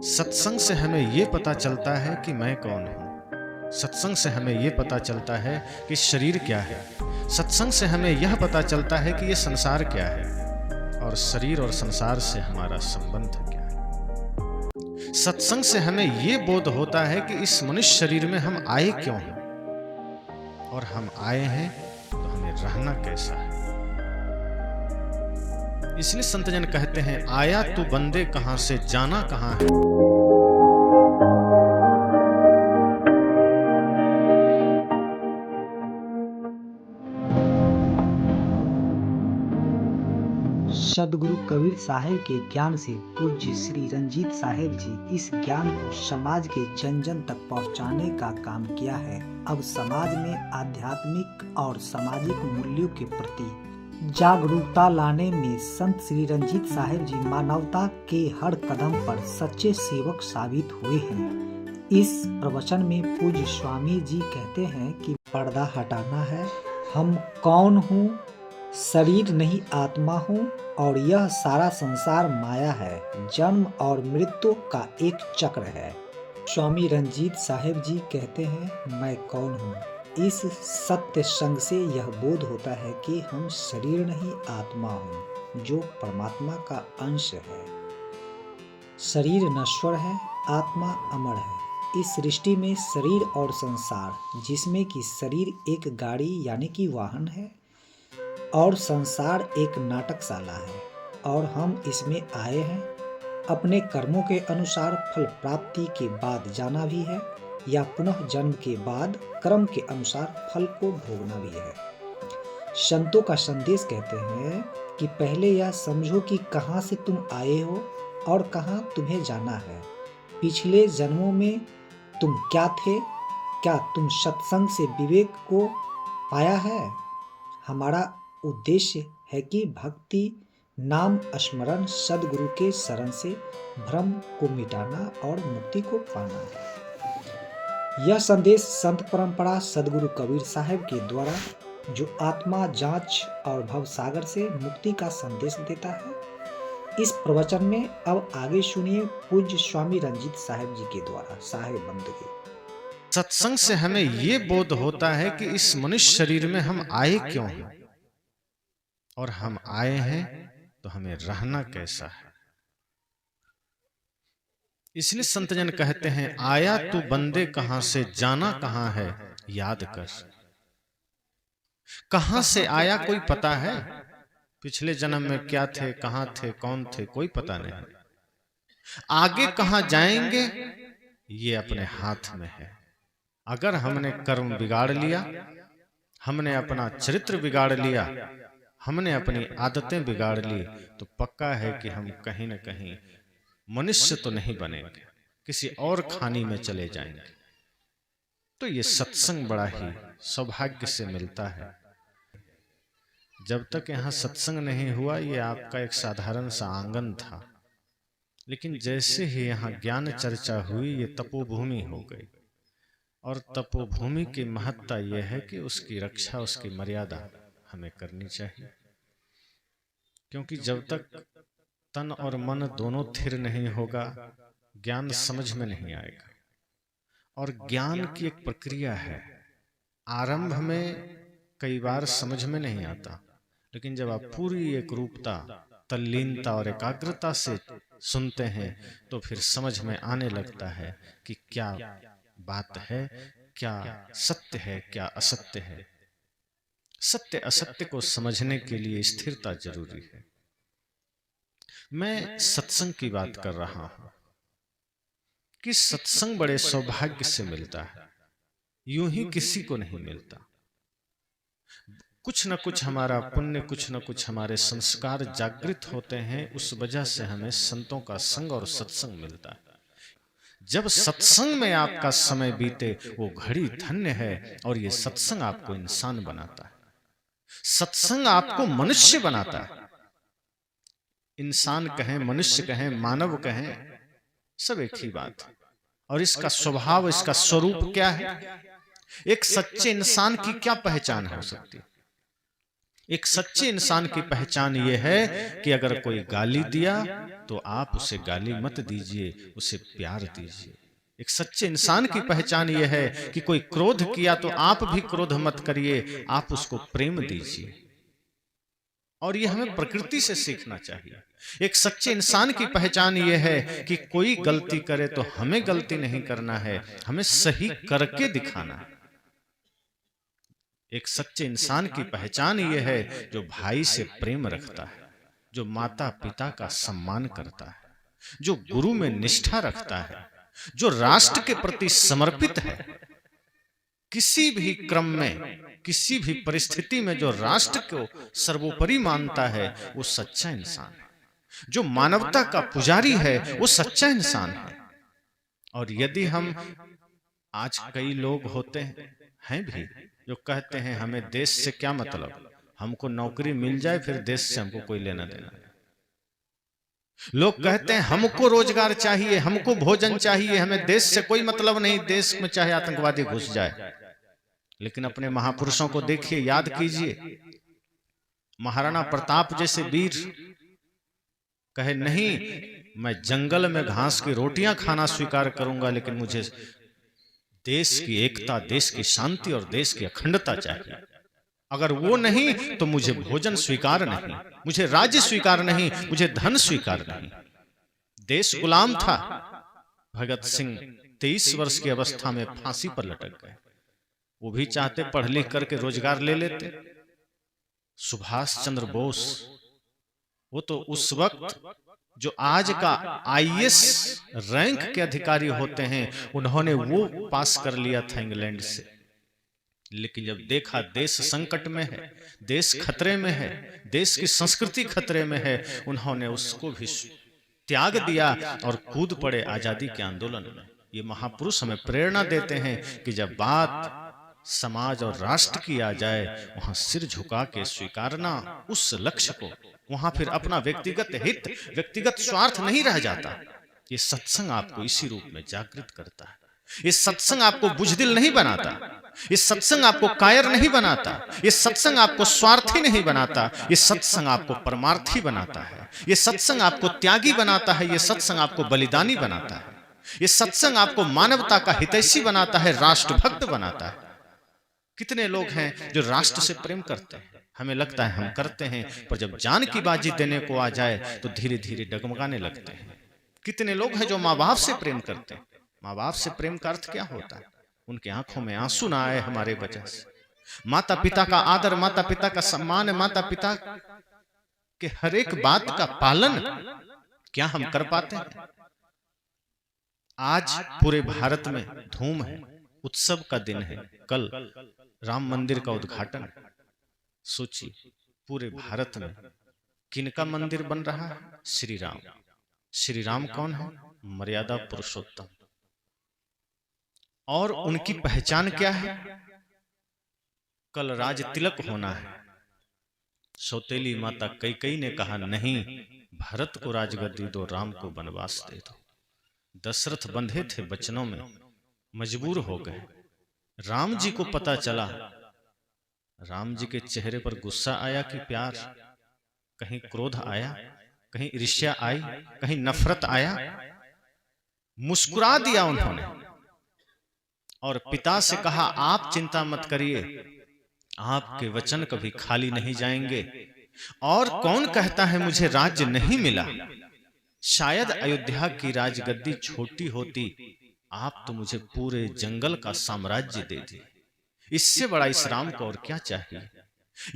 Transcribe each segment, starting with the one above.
सत्संग से हमें ये पता चलता है कि मैं कौन हूँ। सत्संग से हमें ये पता चलता है कि शरीर क्या है। सत्संग से हमें यह पता चलता है कि ये संसार क्या है और शरीर और संसार से हमारा संबंध क्या है। सत्संग से हमें ये बोध होता है कि इस मनुष्य शरीर में हम आए क्यों हैं और हम आए हैं तो हमें रहना कैसा है। इसलिए संतजन कहते हैं, आया तू बंदे कहां से, जाना कहां है। सदगुरु कबीर साहेब के ज्ञान से पूज्य श्री रंजीत साहेब जी इस ज्ञान को समाज के जन जन तक पहुंचाने का काम किया है। अब समाज में आध्यात्मिक और सामाजिक मूल्यों के प्रति जागरूकता लाने में संत श्री रंजीत साहेब जी मानवता के हर कदम पर सच्चे सेवक साबित हुए हैं। इस प्रवचन में पूज्य स्वामी जी कहते हैं कि पर्दा हटाना है, हम कौन हूँ, शरीर नहीं आत्मा हूँ और यह सारा संसार माया है, जन्म और मृत्यु का एक चक्र है। स्वामी रंजीत साहेब जी कहते हैं, मैं कौन हूँ। इस सत्य संग से यह बोध होता है कि हम शरीर नहीं आत्मा हूँ जो परमात्मा का अंश है। शरीर नश्वर है, आत्मा अमर है। इस सृष्टि में शरीर और संसार, जिसमें कि शरीर एक गाड़ी यानी कि वाहन है और संसार एक नाटकशाला है और हम इसमें आए हैं। अपने कर्मों के अनुसार फल प्राप्ति के बाद जाना भी है या पुनः जन्म के बाद कर्म के अनुसार फल को भोगना भी है। संतों का संदेश कहते हैं कि पहले यह समझो कि कहाँ से तुम आए हो और कहाँ तुम्हें जाना है। पिछले जन्मों में तुम क्या थे, क्या तुम सत्संग से विवेक को पाया है। हमारा उद्देश्य है कि भक्ति, नाम स्मरण, सदगुरु के शरण से भ्रम को मिटाना और मुक्ति को पाना है। यह संदेश संत परंपरा सदगुरु कबीर साहेब के द्वारा, जो आत्मा जांच और भवसागर से मुक्ति का संदेश देता है। इस प्रवचन में अब आगे सुनिए पूज्य स्वामी रंजीत साहेब जी के द्वारा साहेब बंदगी। सत्संग से हमें ये बोध होता है कि इस मनुष्य शरीर में हम आए क्यों हैं और हम आए हैं तो हमें रहना कैसा है। इसलिए संतजन कहते हैं, आया तू बंदे कहां से, जाना कहां है, याद कर। कहां से आया कोई पता है? पिछले जन्म में क्या थे, कहां थे, कौन थे, कोई पता नहीं। आगे कहां जाएंगे ये अपने हाथ में है। अगर हमने कर्म बिगाड़ लिया, हमने अपना चरित्र बिगाड़ लिया, हमने अपनी आदतें बिगाड़ ली, तो पक्का है कि हम कहीं न कहीं मनुष्य तो नहीं बनेंगे, किसी और खानी में चले जाएंगे। तो ये सत्संग बड़ा ही सौभाग्य से मिलता है। जब तक यहाँ सत्संग नहीं हुआ, ये आपका एक साधारण सा आंगन था, लेकिन जैसे ही यहाँ ज्ञान चर्चा हुई, ये तपोभूमि हो गई। और तपोभूमि की महत्ता यह है कि उसकी रक्षा, उसकी मर्यादा हमें करनी चाहिए। क्योंकि जब तक तन और मन दोनों थिर नहीं होगा, ज्ञान समझ में नहीं आएगा। और ज्ञान की एक प्रक्रिया है। आरंभ में कई बार समझ में नहीं आता, लेकिन जब आप पूरी एक रूपता, तल्लीनता और एकाग्रता से सुनते हैं, तो फिर समझ में आने लगता है कि क्या बात है, क्या सत्य है, क्या असत्य है। सत्य असत्य को समझने के लिए स्थिरता जरूरी है। मैं सत्संग की बात कर रहा हूं कि सत्संग बड़े सौभाग्य से मिलता है, यूं ही किसी को नहीं मिलता। कुछ न कुछ हमारा पुण्य, कुछ न कुछ हमारे संस्कार जागृत होते हैं, उस वजह से हमें संतों का संग और सत्संग मिलता है। जब सत्संग में आपका समय बीते, वो घड़ी धन्य है। और ये सत्संग आपको इंसान बनाता है, सत्संग आपको मनुष्य बनाता है। इंसान कहें, मनुष्य कहें, मानव कहें, सब एक ही बात है। और इसका स्वभाव, इसका स्वरूप क्या है? एक सच्चे इंसान की क्या पहचान हो सकती है? एक सच्चे इंसान की पहचान यह है कि अगर कोई गाली दिया तो आप उसे गाली मत दीजिए, उसे प्यार दीजिए। एक सच्चे इंसान की पहचान यह है कि कोई क्रोध किया तो आप भी क्रोध मत करिए, आप उसको प्रेम दीजिए। और यह हमें प्रकृति से सीखना चाहिए। एक सच्चे इंसान की पहचान यह है कि कोई गलती करे तो हमें गलती नहीं करना है, हमें सही करके दिखाना है। एक सच्चे इंसान की पहचान यह है जो भाई से प्रेम रखता है, जो माता पिता का सम्मान करता है, जो गुरु में निष्ठा रखता है, जो राष्ट्र के प्रति समर्पित है। किसी भी क्रम में, किसी भी परिस्थिति में जो राष्ट्र को सर्वोपरि मानता है वो सच्चा इंसान है। जो मानवता का पुजारी है वो सच्चा इंसान है। और यदि हम, आज कई लोग होते हैं भी जो कहते हैं हमें देश से क्या मतलब, हमको नौकरी मिल जाए फिर देश से हमको कोई लेना देना। लोग कहते हैं हमको रोजगार चाहिए, हमको भोजन चाहिए, हमें देश से कोई मतलब नहीं, देश में चाहे आतंकवादी घुस जाए। लेकिन अपने महापुरुषों को देखिए, याद कीजिए। महाराणा प्रताप जैसे वीर कहे नहीं, मैं जंगल में घास की रोटियां खाना स्वीकार करूंगा, लेकिन मुझे देश की एकता, देश की शांति और देश की अखंडता चाहिए। अगर वो नहीं तो मुझे भोजन स्वीकार नहीं, मुझे राज्य स्वीकार नहीं, मुझे धन स्वीकार नहीं। देश गुलाम था। भगत सिंह 23 वर्ष की अवस्था में फांसी पर लटक गए। वो भी चाहते पढ़ लिख करके रोजगार ले लेते। सुभाष चंद्र बोस, वो तो उस वक्त जो आज का आईएएस रैंक के अधिकारी होते हैं, उन्होंने वो पास कर लिया था इंग्लैंड से। लेकिन जब देखा देश संकट में है, देश खतरे में है, देश की संस्कृति खतरे में है, उन्होंने उसको भी त्याग दिया और कूद पड़े आजादी के आंदोलन में। ये महापुरुष हमें प्रेरणा देते हैं कि जब बात समाज और राष्ट्र की आ जाए, वहां सिर झुका के स्वीकारना उस लक्ष्य को, वहां फिर अपना व्यक्तिगत हित, व्यक्तिगत स्वार्थ नहीं रह जाता। ये सत्संग आपको इसी रूप में जागृत करता है। ये सत्संग आपको बुजदिल नहीं बनाता, ये सत्संग आपको कायर नहीं बनाता, ये सत्संग आपको स्वार्थी नहीं बनाता, ये सत्संग आपको परमार्थी बनाता है। ये सत्संग आपको त्यागी बनाता है, ये सत्संग आपको बलिदानी बनाता है। ये सत्संग आपको मानवता का हितैषी बनाता है, राष्ट्रभक्त बनाता है। कितने लोग हैं जो राष्ट्र से प्रेम करते हैं, हमें लगता है हम करते हैं, पर जब जान की बाजी देने को आ जाए तो धीरे धीरे डगमगाने लगते हैं। कितने लोग हैं जो माँ बाप से प्रेम करते हैं। माँ बाप से प्रेम का अर्थ क्या होता है? उनके आंखों में आंसू ना आए हमारे वजह से। माता पिता का आदर, माता पिता का सम्मान, माता पिता के हर एक बात का पालन क्या हम कर पाते हैं? आज पूरे भारत में धूम है, उत्सव का दिन है। कल राम मंदिर का उद्घाटन। सोचिए पूरे भारत में किनका मंदिर बन रहा है? श्री राम। श्री राम कौन है? मर्यादा पुरुषोत्तम। और उनकी पहचान क्या है? कल राज तिलक होना है। सौतेली माता कैकेयी ने कहा नहीं, भरत को राजगद्दी दो, राम को वनवास दे दो। दशरथ बंधे थे वचनों में, मजबूर हो गए। राम जी को पता चला, राम जी के चेहरे पर गुस्सा आया कि प्यार, कहीं क्रोध आया, कहीं ईर्ष्या आई, कहीं नफरत आया। मुस्कुरा दिया उन्होंने और पिता से कहा आप चिंता मत करिए, आपके वचन कभी खाली नहीं जाएंगे। और कौन कहता है मुझे राज्य नहीं मिला? शायद अयोध्या की राजगद्दी छोटी होती, आप तो मुझे पूरे जंगल का साम्राज्य दे दिए। इससे बड़ा इस राम को और क्या चाहिए?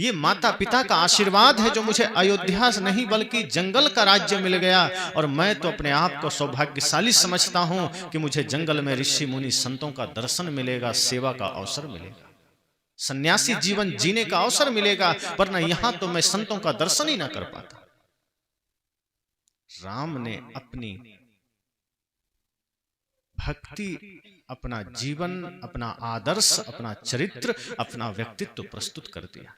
ये माता पिता का आशीर्वाद है जो मुझे अयोध्या से नहीं बल्कि जंगल का राज्य मिल गया। और मैं तो अपने आप को सौभाग्यशाली समझता हूं कि मुझे जंगल में ऋषि मुनि संतों का दर्शन मिलेगा, सेवा का अवसर मिलेगा, सन्यासी जीवन जीने का अवसर मिलेगा, वरना यहां तो मैं संतों का दर्शन ही ना कर पाता। राम ने अपनी भक्ति, अपना जीवन, अपना आदर्श, अपना चरित्र, अपना व्यक्तित्व प्रस्तुत कर दिया।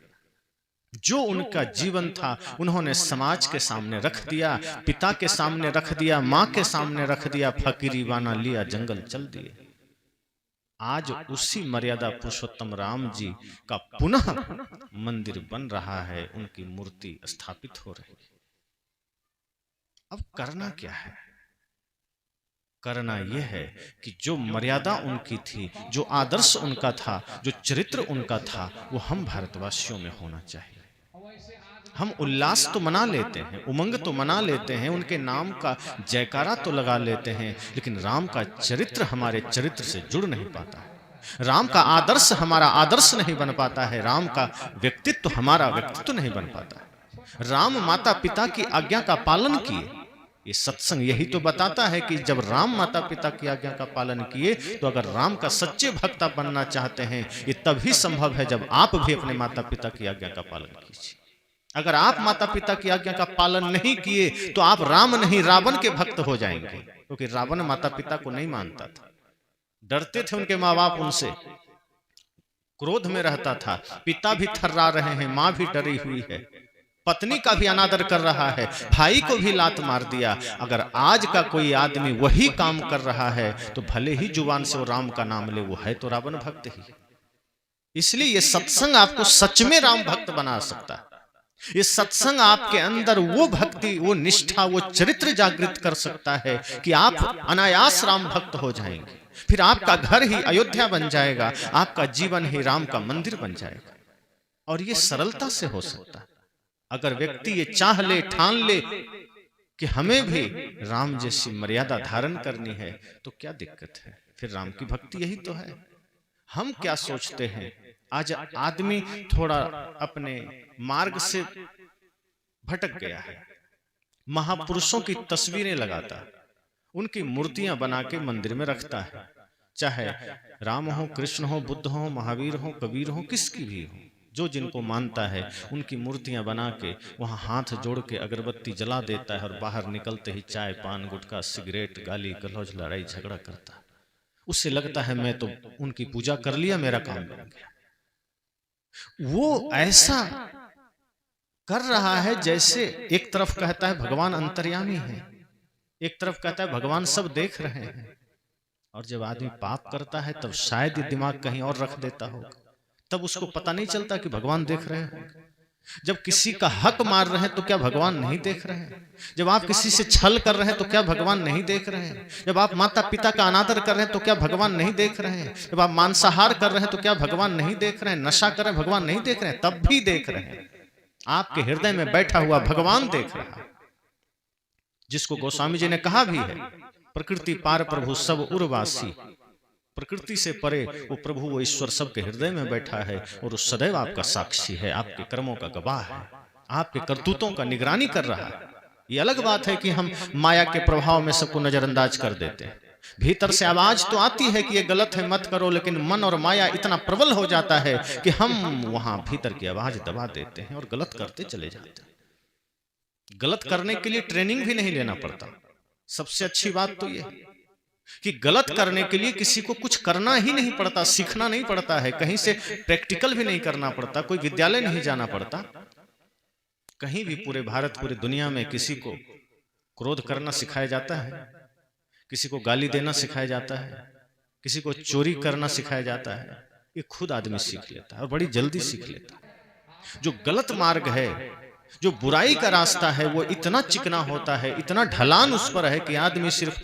जो उनका जीवन था उन्होंने समाज के सामने रख दिया, पिता के सामने रख दिया, मां के सामने रख दिया, फकीरी वाना लिया, जंगल चल दिए। आज उसी मर्यादा पुरुषोत्तम राम जी का पुनः मंदिर बन रहा है, उनकी मूर्ति स्थापित हो रही है। अब करना क्या है? करना यह है कि जो मर्यादा उनकी थी, जो आदर्श उनका था, जो चरित्र उनका था, वो हम भारतवासियों में होना चाहिए। हम उल्लास तो मना लेते हैं, उमंग तो मना लेते हैं, उनके नाम का जयकारा तो लगा लेते हैं, लेकिन राम का चरित्र हमारे चरित्र से जुड़ नहीं पाता है। राम का आदर्श हमारा आदर्श नहीं बन पाता है, राम का व्यक्तित्व हमारा व्यक्तित्व नहीं बन पाता है। राम माता पिता की आज्ञा का पालन किए, ये सत्संग यही तो बताता है कि जब राम माता पिता की आज्ञा का पालन किए, तो अगर राम का सच्चे भक्त बनना चाहते हैं, ये तभी संभव है जब आप भी अपने माता पिता की आज्ञा का पालन कीजिए। अगर आप माता पिता की आज्ञा का पालन नहीं किए तो आप राम नहीं रावण के भक्त हो जाएंगे, क्योंकि रावण माता पिता को नहीं मानता था, डरते थे उनके माँ बाप उनसे, क्रोध में रहता था, पिता भी थर्रा रहे हैं, माँ भी डरी हुई है, पत्नी का भी अनादर कर रहा है, भाई को भी लात मार दिया। अगर आज का कोई आदमी वही काम कर रहा है तो भले ही जुबान से वो राम का नाम ले, वो है तो रावण भक्त ही। इसलिए ये सत्संग आपको सच में राम भक्त बना सकता है। ये सत्संग आपके अंदर वो भक्ति, वो निष्ठा, वो चरित्र जागृत कर सकता है कि आप अनायास राम भक्त हो जाएंगे। फिर आपका घर ही अयोध्या बन जाएगा, आपका जीवन ही राम का मंदिर बन जाएगा। और ये सरलता से हो सकता है। अगर व्यक्ति ये चाह ले, ठान ले कि हमें भी राम जैसी मर्यादा धारण करनी है, तो क्या दिक्कत है? फिर राम की भक्ति यही तो है। हम क्या सोचते हैं, आज आदमी थोड़ा अपने मार्ग से भटक गया है, महापुरुषों की तस्वीरें लगाता है, उनकी मूर्तियां बना के मंदिर में रखता है, चाहे राम हो, कृष्ण हो, बुद्ध हो, महावीर हो, कबीर हो, किसकी भी हो, जो जिनको मानता है उनकी मूर्तियां बना के वहां हाथ जोड़ के अगरबत्ती जला देता है, और बाहर निकलते ही चाय पान गुटखा सिगरेट गाली गलौज लड़ाई झगड़ा करता है। उससे लगता है मैं तो उनकी पूजा कर लिया, मेरा काम बन गया। वो ऐसा कर रहा है जैसे एक तरफ कहता है भगवान अंतर्यामी है, एक तरफ कहता है भगवान सब देख रहे हैं। और जब आदमी पाप करता है तब शायद ये दिमाग कहीं और रख देता होगा, तब उसको पता नहीं चलता कि भगवान देख रहे हैं। जब किसी का हक मार रहे हैं तो क्या भगवान नहीं देख रहे हैं? जब आप किसी से छल कर रहे हैं तो क्या भगवान नहीं देख रहे हैं? जब आप माता पिता का अनादर कर रहे हैं तो क्या भगवान नहीं देख रहे हैं? जब आप मांसाहार कर रहे हैं तो क्या भगवान नहीं देख रहे हैं? नशा कर रहे हैं, भगवान नहीं देख रहे हैं? तब भी देख रहे हैं। आपके हृदय में बैठा हुआ भगवान देख रहा है, जिसको गोस्वामी जी ने कहा भी है, प्रकृति पार प्रभु सब उर्वासी। प्रकृति से परे वो प्रभु, वो ईश्वर सबके हृदय में बैठा है, और वो सदैव आपका साक्षी है, आपके कर्मों का गवाह है, आपके करतूतों का निगरानी कर रहा है। ये अलग बात है कि हम माया के प्रभाव में सबको नजरअंदाज कर देते हैं। भीतर से आवाज तो आती है कि ये गलत है, मत करो, लेकिन मन और माया इतना प्रबल हो जाता है कि हम वहां भीतर की आवाज दबा देते हैं और गलत करते चले जाते हैं। गलत करने के लिए ट्रेनिंग भी नहीं लेना पड़ता। सबसे अच्छी बात तो ये कि गलत करने के लिए किसी को कुछ करना ही नहीं पड़ता, सीखना नहीं पड़ता है, कहीं से प्रैक्टिकल भी नहीं करना पड़ता, कोई विद्यालय नहीं जाना पड़ता। कहीं भी पूरे भारत, पूरे दुनिया में किसी को क्रोध करना सिखाया जाता है, किसी को गाली देना सिखाया जाता है, किसी को चोरी करना सिखाया जाता है। ये खुद आदमी सीख लेता है और बड़ी जल्दी सीख लेता है। जो गलत मार्ग है, जो बुराई का रास्ता है, वो इतना चिकना होता है, इतना ढलान उस पर है कि आदमी सिर्फ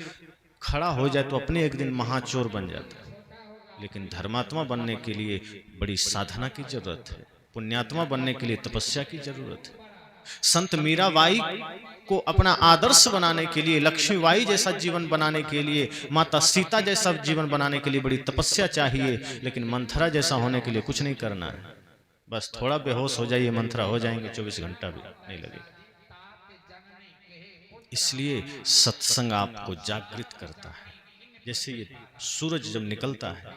खड़ा हो जाए तो अपने एक दिन महाचोर बन जाता है। लेकिन धर्मात्मा बनने के लिए बड़ी साधना की जरूरत है, पुण्यात्मा बनने के लिए तपस्या की जरूरत है। संत मीराबाई को अपना आदर्श बनाने के लिए, लक्ष्मीबाई जैसा जीवन बनाने के लिए, माता सीता जैसा जीवन बनाने के लिए बड़ी तपस्या चाहिए। लेकिन मंथरा जैसा होने के लिए कुछ नहीं करना है, बस थोड़ा बेहोश हो जाइए, मंथरा हो जाएंगे, 24 घंटा भी नहीं लगेगा। इसलिए सत्संग आपको जागृत करता है। जैसे ये सूरज जब निकलता है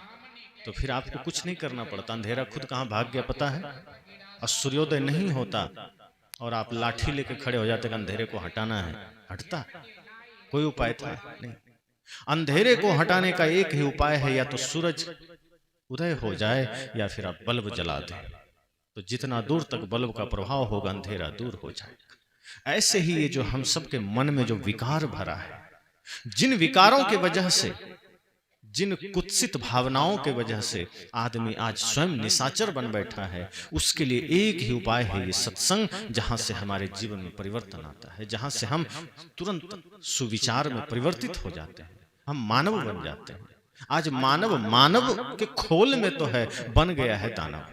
तो फिर आपको कुछ नहीं करना पड़ता, अंधेरा खुद कहाँ भाग गया पता है। और सूर्योदय नहीं होता और आप लाठी लेके खड़े हो जाते कि अंधेरे को हटाना है, हटता? कोई उपाय था नहीं। अंधेरे को हटाने का एक ही उपाय है, या तो सूरज उदय हो जाए या फिर आप बल्ब जला दें। तो जितना दूर तक बल्ब का प्रभाव होगा, अंधेरा दूर हो जाएगा। ऐसे ही ये जो हम सबके मन में जो विकार भरा है, जिन विकारों की वजह से जिन कुत्सित भावनाओं के वजह से आदमी आज स्वयं निशाचर बन बैठा है, उसके लिए एक ही उपाय है ये सत्संग, जहां से हमारे जीवन में परिवर्तन आता है, जहां से हम तुरंत सुविचार में परिवर्तित हो जाते हैं, हम मानव बन जाते हैं। आज मानव मानव के खोल में तो है, बन गया है दानव,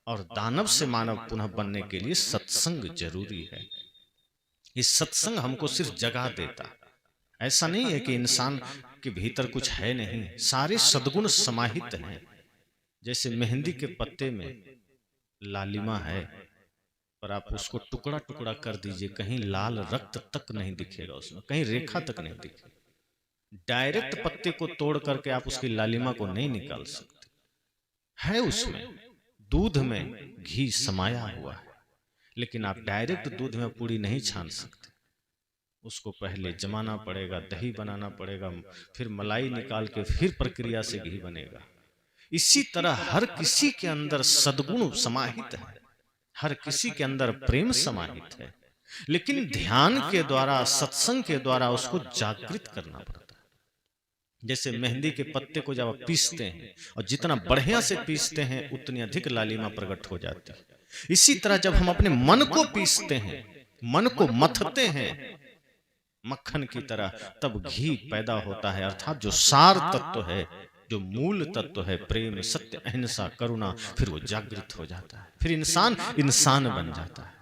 और दानव से मानव पुनः बनने के लिए सत्संग जरूरी है। ये सत्संग हमको सिर्फ जगा देता, ऐसा नहीं है कि इंसान के भीतर कुछ है नहीं, सारे सद्गुण समाहित हैं। जैसे मेहंदी के पत्ते में लालिमा है, पर आप उसको टुकड़ा टुकड़ा कर दीजिए, कहीं लाल रक्त तक नहीं दिखेगा उसमें, कहीं रेखा तक नहीं दिखेगी। डायरेक्ट पत्ते को तोड़ करके आप उसकी लालिमा को नहीं निकाल सकते, है उसमें दूध में घी समाया हुआ है, लेकिन आप डायरेक्ट दूध में पूड़ी नहीं छान सकते, उसको पहले जमाना पड़ेगा, दही बनाना पड़ेगा, फिर मलाई निकाल के फिर प्रक्रिया से घी बनेगा। इसी तरह हर किसी के अंदर सद्गुण समाहित है, हर किसी के अंदर प्रेम समाहित है, लेकिन ध्यान के द्वारा, सत्संग के द्वारा उसको जागृत करना पड़ता है। जैसे मेहंदी के पत्ते को जब आप पीसते हैं, और जितना बढ़िया से पीसते हैं उतनी अधिक लालिमा प्रकट हो जाती है। इसी तरह जब हम अपने मन को पीसते हैं, मन को मथते हैं मक्खन की तरह, तब घी पैदा होता है, अर्थात जो सार तत्व है, जो मूल तत्व है, प्रेम, सत्य, अहिंसा, करुणा, फिर वो जागृत हो जाता है, फिर इंसान इंसान बन जाता है।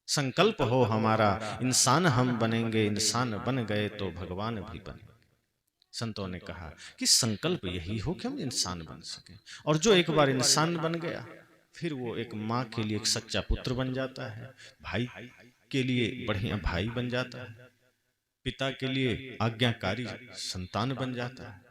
संकल्प हो हमारा इंसान हम बनेंगे, इंसान बन गए तो भगवान भी बनेंगे। संतों ने कहा कि संकल्प यही हो कि हम इंसान बन सके, और जो एक बार इंसान बन गया, फिर वो एक माँ के लिए एक सच्चा पुत्र बन जाता है, भाई के लिए बढ़िया भाई बन जाता है, पिता के लिए आज्ञाकारी संतान बन जाता है,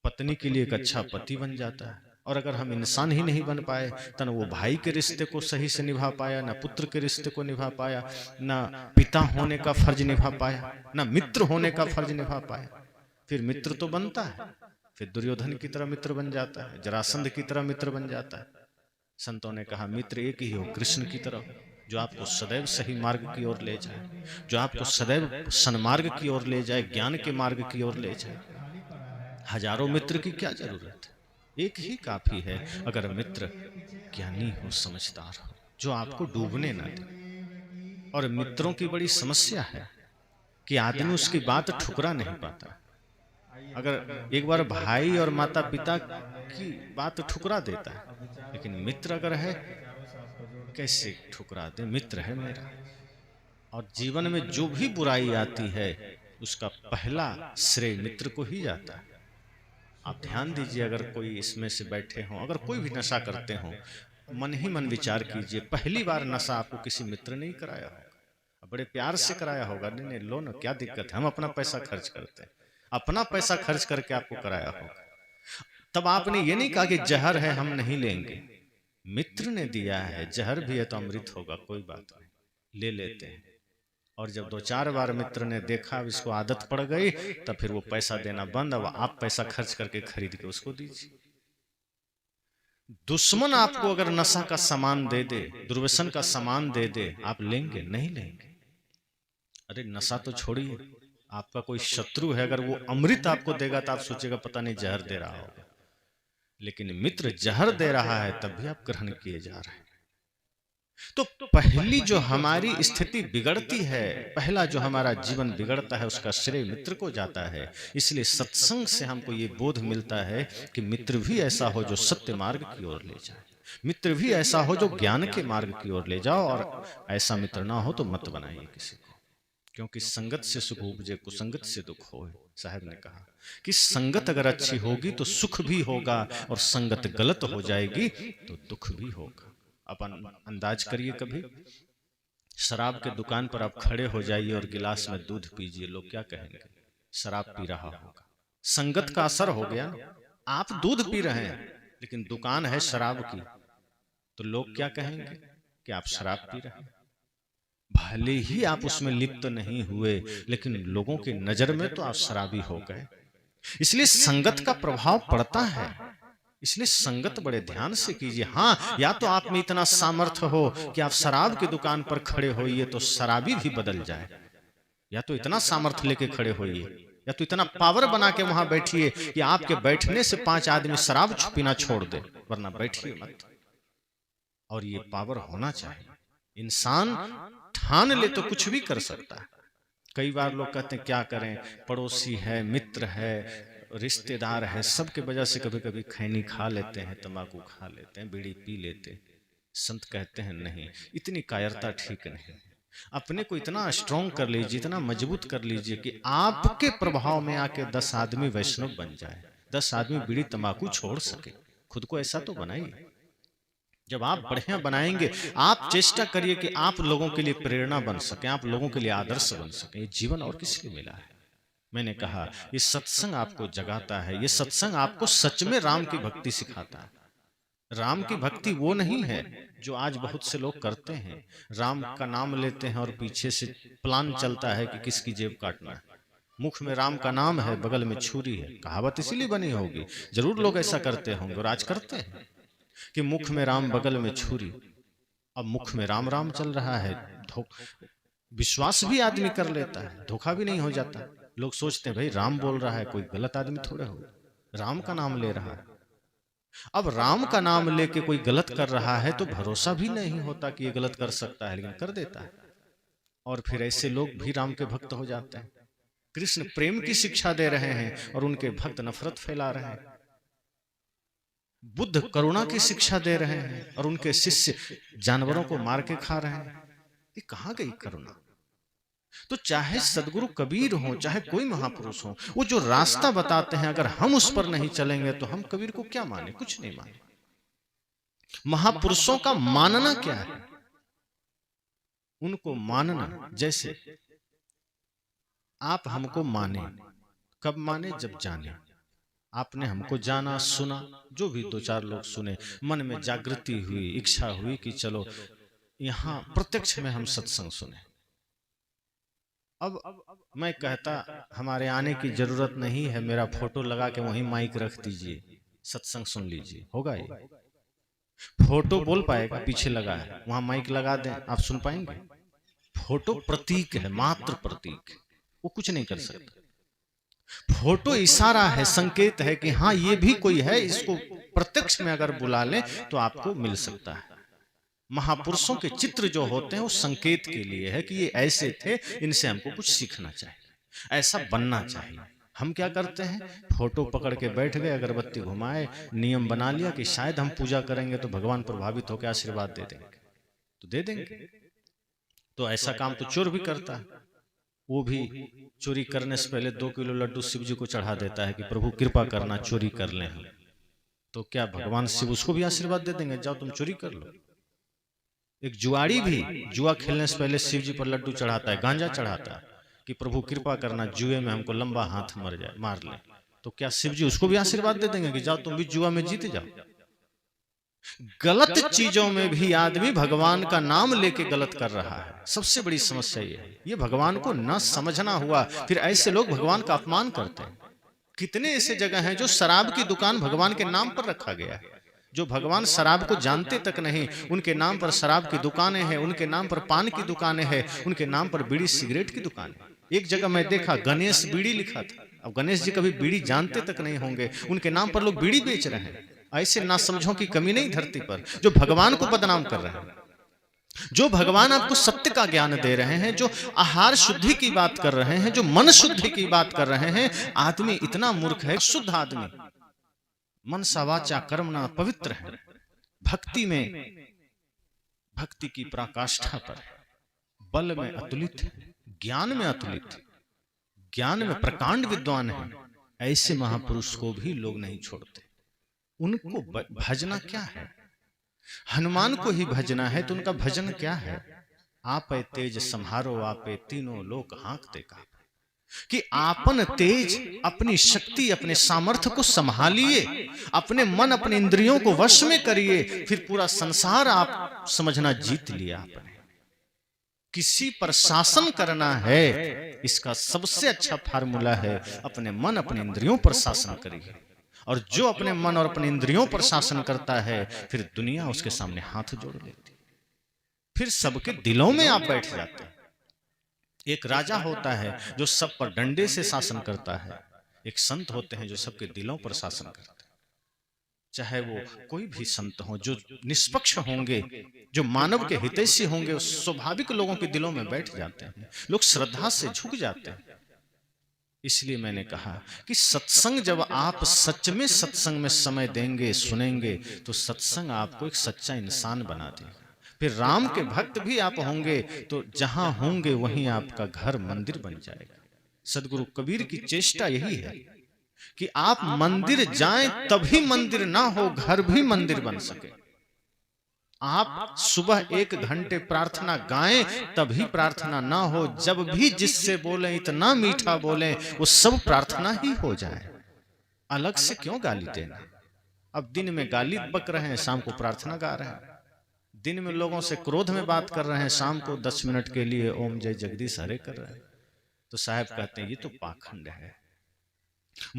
पत्नी के लिए एक अच्छा पति बन जाता है। और अगर हम इंसान ही नहीं बन पाए, तो न वो भाई के रिश्ते को सही से निभा पाया, ना पुत्र के रिश्ते को निभा पाया, ना पिता होने का फर्ज निभा पाया, ना मित्र होने का फर्ज निभा पाया। फिर मित्र तो बनता है, फिर दुर्योधन की तरह मित्र बन जाता है, जरासंध की तरह मित्र बन जाता है। संतों ने कहा मित्र एक ही हो, कृष्ण की तरह, जो आपको सदैव सही मार्ग की ओर ले जाए, जो आपको सदैव सन्मार्ग की ओर ले जाए, ज्ञान के मार्ग की ओर ले जाए। हजारों मित्र की क्या जरूरत है, एक ही काफी है, अगर मित्र ज्ञानी हो, समझदार हो, जो आपको डूबने ना दे। और मित्रों की बड़ी समस्या है कि आदमी उसकी बात ठुकरा नहीं पाता। अगर एक बार भाई और माता पिता की बात ठुकरा देता है, लेकिन मित्र अगर है, कैसे ठुकरा दे, मित्र है मेरा। और जीवन में जो भी बुराई आती है, उसका पहला श्रेय मित्र को ही जाता है। आप ध्यान दीजिए, अगर कोई इसमें से बैठे हों, अगर कोई भी नशा करते हों, मन ही मन विचार कीजिए, पहली बार नशा आपको किसी मित्र ने ही कराया होगा, बड़े प्यार से कराया होगा, नहीं नहीं लो ना, क्या दिक्कत है, हम अपना पैसा खर्च करते हैं, अपना पैसा खर्च करके आपको कराया होगा। तब आपने ये नहीं कहा कि जहर है हम नहीं लेंगे, मित्र ने दिया है, जहर भी है तो अमृत होगा, कोई बात नहीं, ले लेते हैं। और जब 2-4 बार मित्र ने देखा, इसको आदत पड़ गई, तब फिर वो पैसा देना बंद, अब आप पैसा खर्च करके खरीद के उसको दीजिए। दुश्मन आपको अगर नशा का सामान दे दे, दुर्व्यसन का सामान दे दे, आप लेंगे? नहीं लेंगे। अरे नशा तो छोड़िए, आपका कोई शत्रु है, अगर वो अमृत आपको देगा तो आप सोचेगा पता नहीं जहर दे रहा होगा, लेकिन मित्र जहर दे रहा है तब भी आप ग्रहण किए जा रहे हैं। तो पहली जो हमारी स्थिति बिगड़ती है, पहला जो हमारा जीवन बिगड़ता है, उसका श्रेय मित्र को जाता है। इसलिए सत्संग से हमको ये बोध मिलता है कि मित्र भी ऐसा हो जो सत्य मार्ग की ओर ले जाए, मित्र भी ऐसा हो जो ज्ञान के मार्ग की ओर ले जाओ, और ऐसा मित्र ना हो तो मत बनाइए किसी को, क्योंकि संगत से सुख उपजे, कुसंगत से दुख होए। साहब ने कहा कि संगत अगर अच्छी होगी तो सुख भी होगा, और संगत गलत हो जाएगी तो दुख भी होगा। अपन अंदाज करिए, कभी शराब के दुकान पर आप खड़े हो जाइए और गिलास में दूध पीजिए, लोग क्या कहेंगे? शराब पी रहा होगा, संगत का असर हो गया। आप दूध पी रहे हैं लेकिन दुकान है शराब की, तो लोग क्या कहेंगे कि आप शराब पी रहे हैं। भले ही आप उसमें लिप्त नहीं हुए, लेकिन लोगों की नजर में तो आप शराबी हो गए। इसलिए संगत का प्रभाव पड़ता है, इसलिए संगत बड़े ध्यान से कीजिए। हाँ, या तो आप में इतना सामर्थ्य हो कि आप शराब की दुकान पर खड़े होइए तो शराबी भी बदल जाए, या तो इतना सामर्थ्य लेके खड़े होइए या तो इतना पावर बना के वहां बैठिए कि आपके बैठने से 5 आदमी शराब पीना छोड़ दे, वरना बैठिए मत। और ये पावर होना चाहिए। इंसान ठान ले तो कुछ भी कर सकता है। कई बार लोग कहते हैं क्या करें, पड़ोसी है, मित्र है, रिश्तेदार है, सबके वजह से कभी कभी खैनी खा लेते हैं, तंबाकू खा लेते हैं, बीड़ी पी लेते हैं। संत कहते हैं नहीं, इतनी कायरता ठीक नहीं। अपने को इतना स्ट्रॉन्ग कर लीजिए, इतना मजबूत कर लीजिए कि आपके प्रभाव में आके 10 आदमी वैष्णव बन जाए, 10 आदमी बीड़ी तंबाकू छोड़ सके। खुद को ऐसा तो बनाइए। जब आप बढ़िया बनाएंगे, आप चेष्टा करिए कि आप लोगों के लिए प्रेरणा बन सके, आप लोगों के लिए आदर्श बन सके। ये जीवन और किसके मिला है? मैंने कहा ये सत्संग आपको जगाता है, ये सत्संग आपको सच में राम की भक्ति सिखाता है। राम की भक्ति वो नहीं है जो आज बहुत से लोग करते हैं। राम का नाम लेते हैं और पीछे से प्लान चलता है कि किसकी जेब काटना है। मुख में राम का नाम है, बगल में छुरी है। कहावत इसीलिए बनी होगी, जरूर लोग ऐसा करते होंगे और आज करते हैं कि मुख में राम बगल में छुरी। अब मुख में राम राम चल रहा है, विश्वास भी आदमी कर लेता है, धोखा भी नहीं हो जाता। लोग सोचते हैं भाई राम बोल रहा है, कोई गलत आदमी थोड़े हो, राम का नाम ले रहा है। अब राम का नाम लेके कोई गलत कर रहा है तो भरोसा भी नहीं होता कि ये गलत कर सकता है, लेकिन कर देता है। और फिर ऐसे लोग भी राम के भक्त हो जाते हैं। कृष्ण प्रेम की शिक्षा दे रहे हैं और उनके भक्त नफरत फैला रहे हैं। बुद्ध करुणा की शिक्षा दे रहे हैं और उनके शिष्य जानवरों को मार के खा रहे हैं। ये कहां गई करुणा? तो चाहे सदगुरु कबीर हो, चाहे कोई महापुरुष हो, वो जो रास्ता बताते हैं, अगर हम उस पर नहीं चलेंगे तो हम कबीर को क्या माने? कुछ नहीं माने। महापुरुषों का मानना क्या है? उनको मानना, जैसे आप हमको माने, कब माने? जब जाने। आपने हमको जाना, सुना, जो भी 2-4 लोग सुने, मन में जागृति हुई, इच्छा हुई कि चलो यहां प्रत्यक्ष में हम सत्संग सुने। अब मैं कहता हमारे आने की जरूरत नहीं है, मेरा फोटो लगा के वहीं माइक रख दीजिए, सत्संग सुन लीजिए, होगा ये? फोटो बोल पाएगा? पीछे लगा है, वहां माइक लगा दें, आप सुन पाएंगे? फोटो प्रतीक है, मात्र प्रतीक, वो कुछ नहीं कर सकता। फोटो इशारा है, संकेत है कि हाँ ये भी कोई है, इसको प्रत्यक्ष में अगर बुला लें तो आपको मिल सकता है। महापुरुषों के चित्र जो होते हैं वो संकेत के लिए है कि ये ऐसे थे, इनसे हमको कुछ सीखना चाहिए, ऐसा बनना चाहिए। हम क्या करते हैं? फोटो पकड़ के बैठ गए, अगरबत्ती घुमाए, नियम बना लिया कि शायद हम पूजा करेंगे तो भगवान प्रभावित होकर आशीर्वाद दे देंगे, तो दे देंगे। तो ऐसा काम तो चोर भी करता है। वो भी चोरी करने से पहले 2 किलो लड्डू शिव जी को चढ़ा देता है कि प्रभु कृपा करना, चोरी कर लें हम। तो क्या भगवान शिव उसको भी आशीर्वाद दे देंगे, जाओ तुम चोरी कर लो? एक जुआड़ी भी जुआ खेलने से पहले शिव जी पर लड्डू चढ़ाता है, गांजा चढ़ाता है कि प्रभु कृपा करना, जुए में हमको लंबा हाथ मार ले। तो क्या शिव जी उसको भी आशीर्वाद दे देंगे कि जाओ तुम भी जुआ में जीते जाओ? गलत चीजों में भी आदमी भगवान का नाम लेके गलत कर रहा है। सबसे बड़ी समस्या ये है, ये भगवान को न समझना हुआ। फिर ऐसे लोग भगवान का अपमान करते हैं। कितने ऐसे जगह हैं जो शराब की दुकान भगवान के नाम पर रखा गया है, जो भगवान शराब को जानते तक नहीं, उनके नाम पर शराब की दुकानें हैं, उनके नाम पर पान की दुकानें हैं, उनके नाम पर बीड़ी सिगरेट की दुकानें। एक जगह मैं देखा गणेश बीड़ी लिखा था। अब गणेश जी कभी बीड़ी जानते तक नहीं होंगे, उनके नाम पर लोग बीड़ी बेच रहे हैं। ऐसे नासमझों की कमी नहीं धरती पर, जो भगवान को बदनाम कर रहे हैं, जो भगवान आपको सत्य का ज्ञान दे रहे हैं, जो आहार शुद्धि की बात कर रहे हैं, जो मन शुद्धि की बात कर रहे हैं। आदमी इतना मूर्ख है, शुद्ध आदमी मन सा वाचा कर्मणा पवित्र है, भक्ति में, भक्ति की पराकाष्ठा पर है, बल में अतुलित है, ज्ञान में अतुलित है, ज्ञान में प्रकांड विद्वान है। ऐसे महापुरुष को भी लोग नहीं छोड़ते। उनको भजना क्या है? हनुमान को ही भजना है तो उनका भजन क्या है? आपे तेज संहारो, आपे तीनों लोक हाँकते का, कि आपन तेज, अपनी शक्ति, अपने सामर्थ्य को संभालिए, अपने मन, अपने इंद्रियों को वश में करिए, फिर पूरा संसार आप समझना जीत लिया आपने। किसी पर शासन करना है, इसका सबसे अच्छा फार्मूला है अपने मन, अपने इंद्रियों पर शासन करिए। और जो अपने मन और अपने इंद्रियों पर शासन करता है, फिर दुनिया उसके सामने हाथ जोड़ लेती, फिर सबके दिलों में आप बैठ जाते हैं। एक राजा होता है जो सब पर डंडे से शासन करता है, एक संत होते हैं जो सबके दिलों पर शासन करते हैं। चाहे वो कोई भी संत हो, जो निष्पक्ष होंगे, जो मानव के हितैषी होंगे, वो स्वाभाविक लोगों के दिलों में बैठ जाते हैं, लोग श्रद्धा से झुक जाते हैं। इसलिए मैंने कहा कि सत्संग, जब आप सच में सत्संग में समय देंगे, सुनेंगे, तो सत्संग आपको एक सच्चा इंसान बना देगा। फिर राम के भक्त भी आप होंगे तो जहां होंगे वहीं आपका घर मंदिर बन जाएगा। सदगुरु कबीर की चेष्टा यही है कि आप मंदिर जाएं तभी मंदिर ना हो, घर भी मंदिर बन सके। आप सुबह 1 घंटे प्रार्थना गाएं तभी प्रार्थना ना हो, जब भी जिससे बोलें इतना मीठा बोलें वो सब प्रार्थना ही हो जाए। अलग से क्यों गाली देना? अब दिन में गाली बक रहे हैं, शाम को प्रार्थना गा रहे हैं। दिन में लोगों से क्रोध में बात कर रहे हैं, शाम को 10 मिनट के लिए ओम जय जगदीश हरे कर रहे हैं। तो साहब कहते हैं ये तो पाखंड है।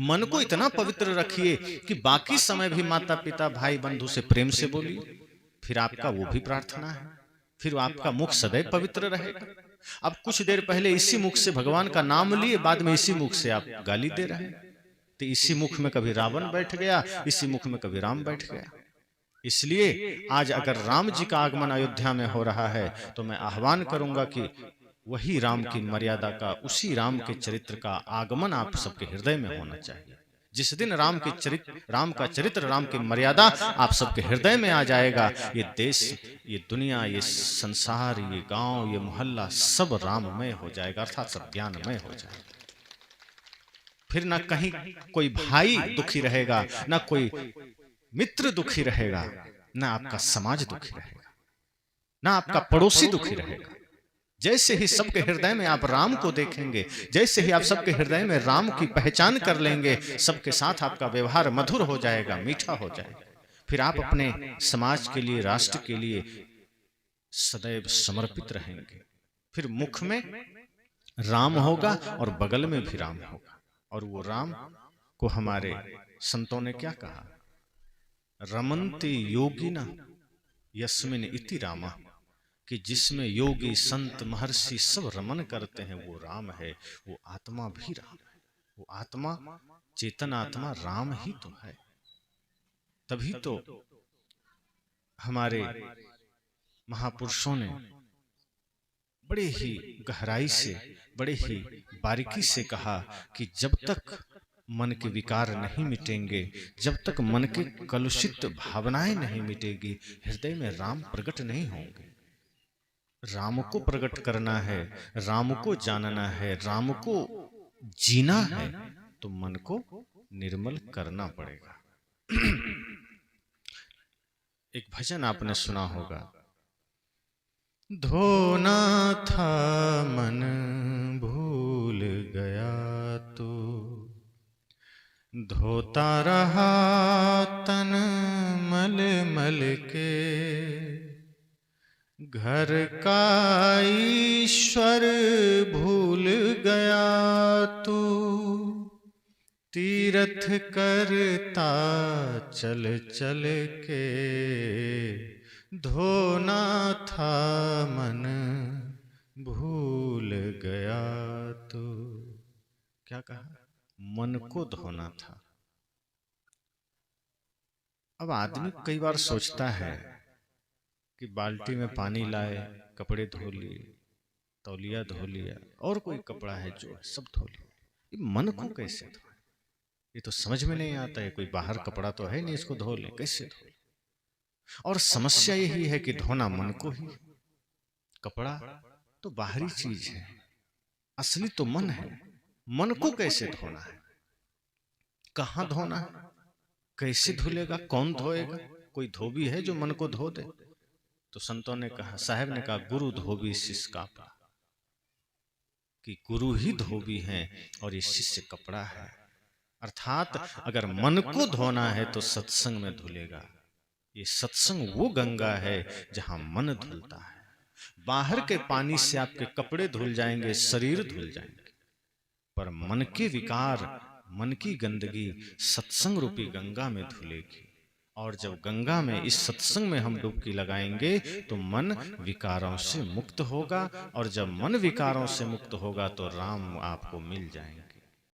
मन को इतना पवित्र रखिए कि बाकी समय भी माता पिता भाई बंधु से प्रेम से बोलिए, फिर आपका वो भी प्रार्थना है, फिर आपका मुख सदैव पवित्र रहेगा। अब कुछ देर पहले इसी मुख से भगवान का नाम लिए, बाद में इसी मुख से आप गाली दे रहे हैं। तो इसी मुख में कभी रावण बैठ गया, इसी मुख में कभी राम बैठ गया। इसलिए आज अगर राम जी का आगमन अयोध्या में हो रहा है तो मैं आह्वान करूंगा कि वही राम की मर्यादा का, उसी राम के चरित्र का आगमन आप सबके हृदय में होना चाहिए। जिस दिन राम का चरित्र, राम की मर्यादा आप सबके हृदय में आ जाएगा, ये देश, ये दुनिया, ये संसार, ये गांव, ये मोहल्ला सब राममय हो जाएगा, अर्थात सब ज्ञानमय हो जाएगा। फिर ना कहीं कोई भाई दुखी रहेगा, ना कोई मित्र दुखी रहेगा, ना आपका समाज दुखी रहेगा, ना आपका पड़ोसी दुखी रहेगा। जैसे ही सबके हृदय में आप राम को देखेंगे, जैसे ही आप सबके हृदय में राम की पहचान कर लेंगे, सबके साथ आपका व्यवहार मधुर हो जाएगा, मीठा हो जाएगा। फिर आप अपने समाज के लिए, राष्ट्र के लिए सदैव समर्पित रहेंगे। फिर मुख में राम होगा और बगल में भी राम होगा। और वो राम को हमारे संतों ने क्या कहा? रमन्ति योगिना यस्मिन इति रामा, कि जिसमें योगी संत महर्षि सब रमन करते हैं वो राम है। वो आत्मा भी राम है, वो आत्मा, चेतन आत्मा राम ही तो है। तभी तो हमारे महापुरुषों ने बड़े ही गहराई से, बड़े ही बारीकी से कहा कि जब तक मन के विकार नहीं मिटेंगे, जब तक मन के कलुषित भावनाएं नहीं मिटेगी, हृदय में राम प्रकट नहीं होंगे। राम को प्रकट करना है, राम को जानना है, राम को जीना है, तो मन को निर्मल करना पड़ेगा। एक भजन आपने सुना होगा, धोना था मन भूल गया तो धोता रहा तन मल मल के, घर का ईश्वर भूल गया तो तीर्थ करता चल चल के, धोना था मन भूल गया तो। क्या कहा? मन को धोना था। अब आदमी कई बार सोचता है कि बाल्टी में पानी लाए, कपड़े धो लिए, तौलिया धो लिया, और कोई कपड़ा है जो सब धो लिया, ये मन को कैसे धोए? ये तो समझ में नहीं आता है। कोई बाहर कपड़ा तो है नहीं, इसको धो ले, कैसे धो? और समस्या यही है कि धोना मन को ही। कपड़ा तो बाहरी चीज है, असली तो मन है। मन को कैसे धोना है? कहाँ धोना है? कैसे धुलेगा? कौन धोएगा? कोई धोबी है जो मन को धो दे? तो संतों ने कहा, साहब ने कहा, गुरु धोबी शिष्य कापड़ा, कि गुरु ही धोबी हैं और ये शिष्य कपड़ा है। अर्थात अगर मन को धोना है तो सत्संग में धुलेगा। ये सत्संग वो गंगा है जहां मन धुलता है। बाहर के पानी से आपके कपड़े धुल जाएंगे, शरीर धुल जाएंगे, पर मन के विकार, मन की गंदगी सत्संग रूपी गंगा में धुलेगी। और जब गंगा में इस सत्संग में हम डुबकी लगाएंगे तो मन विकारों से मुक्त होगा, और जब मन विकारों से मुक्त होगा तो राम आपको मिल जाएंगे।